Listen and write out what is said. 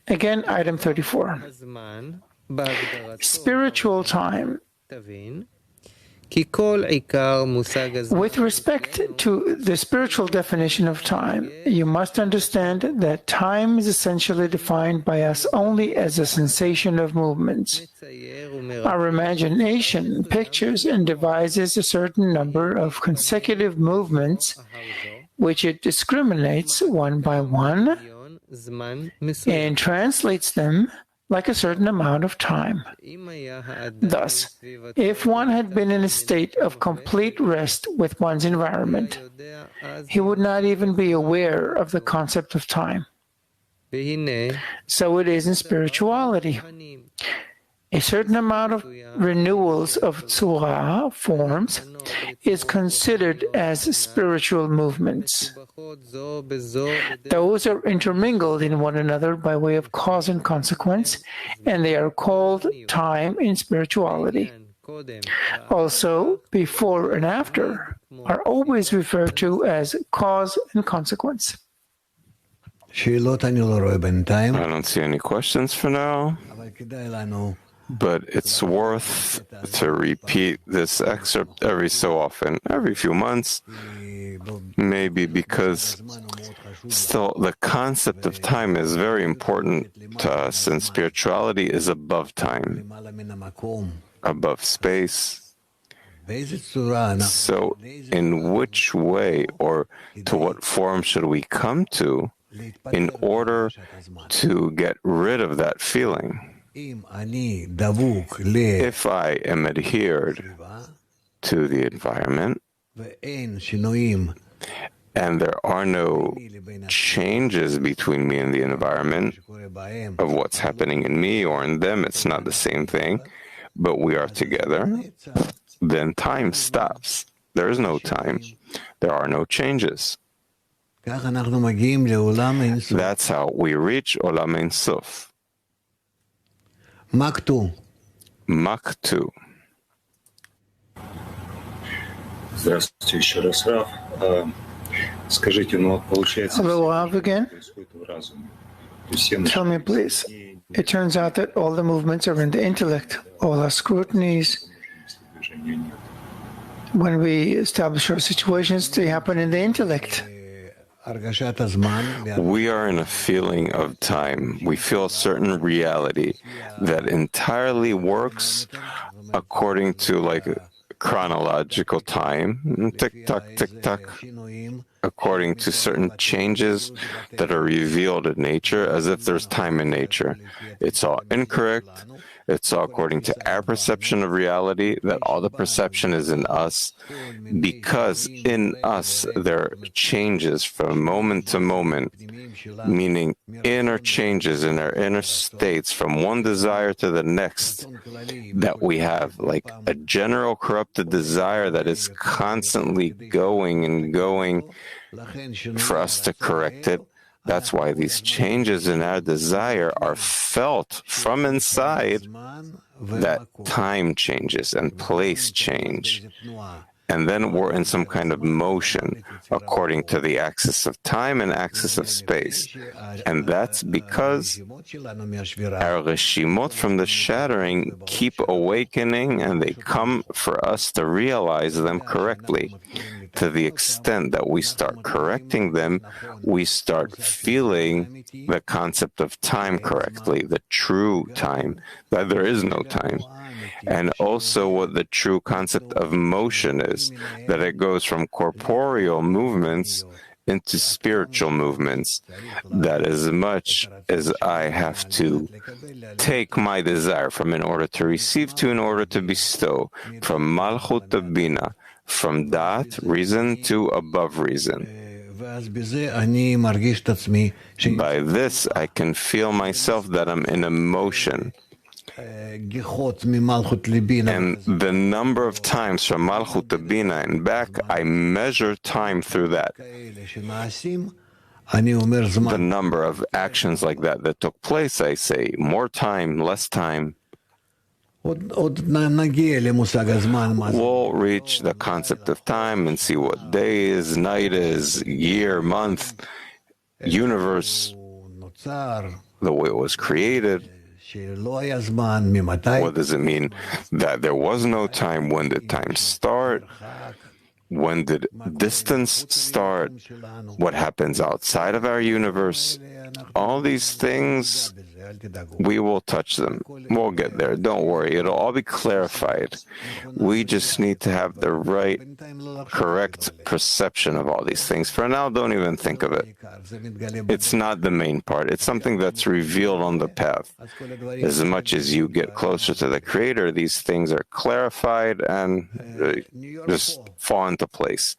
Again, item 34. Spiritual time. With respect to the spiritual definition of time, you must understand that time is essentially defined by us only as a sensation of movements. Our imagination pictures and devises a certain number of consecutive movements, which it discriminates one by one and translates them like a certain amount of time. Thus, if one had been in a state of complete rest with one's environment, he would not even be aware of the concept of time. So it is in spirituality. A certain amount of renewals of tzura, forms, is considered as spiritual movements. Those are intermingled in one another by way of cause and consequence, and they are called time in spirituality. Also, before and after are always referred to as cause and consequence. I don't see any questions for now, but it's worth to repeat this excerpt every so often, every few months, maybe because still the concept of time is very important to us, and spirituality is above time, above space. So in which way or to what form should we come to in order to get rid of that feeling? If I am adhered to the environment and there are no changes between me and the environment of what's happening in me or in them, it's not the same thing, but we are together, then time stops. There is no time. There are no changes. That's how we reach Olam Ein Sof. Maktu. Здравствуйте еще раз, Рав. Скажите, ну вот получается... Hello, Rav again. Tell me, please. It turns out that all the movements are in the intellect. All our scrutinies, when we establish our situations, they happen in the intellect. We are in a feeling of time. We feel a certain reality that entirely works according to like chronological time, tick-tock, tick-tock, according to certain changes that are revealed in nature, as if there's time in nature. It's all incorrect. It's all according to our perception of reality, that all the perception is in us, because in us there are changes from moment to moment, meaning inner changes in our inner states from one desire to the next, that we have like a general corrupted desire that is constantly going and going for us to correct it. That's why these changes in our desire are felt from inside, that time changes and place change. And then we're in some kind of motion according to the axis of time and axis of space. And that's because our reshimot from the shattering keep awakening, and they come for us to realize them correctly. To the extent that we start correcting them, we start feeling the concept of time correctly, the true time, that there is no time. And also what the true concept of motion is, that it goes from corporeal movements into spiritual movements, that as much as I have to take my desire from in order to receive to in order to bestow, from malchut to bina, from that reason to above reason. By this, I can feel myself that I'm in a motion. And the number of times from Malchut to Bina and back, I measure time through that. The number of actions like that that took place, I say, more time, less time. We'll reach the concept of time and see what day is, night is, year, month, universe. the way it was created. What does it mean that there was no time? When did time start? When did distance start? What happens outside of our universe? All these things, we will touch them. We'll get there. Don't worry. It'll all be clarified. We just need to have the right, correct perception of all these things. For now, don't even think of it. It's not the main part. It's something that's revealed on the path. As much as you get closer to the Creator, these things are clarified and just fall into place.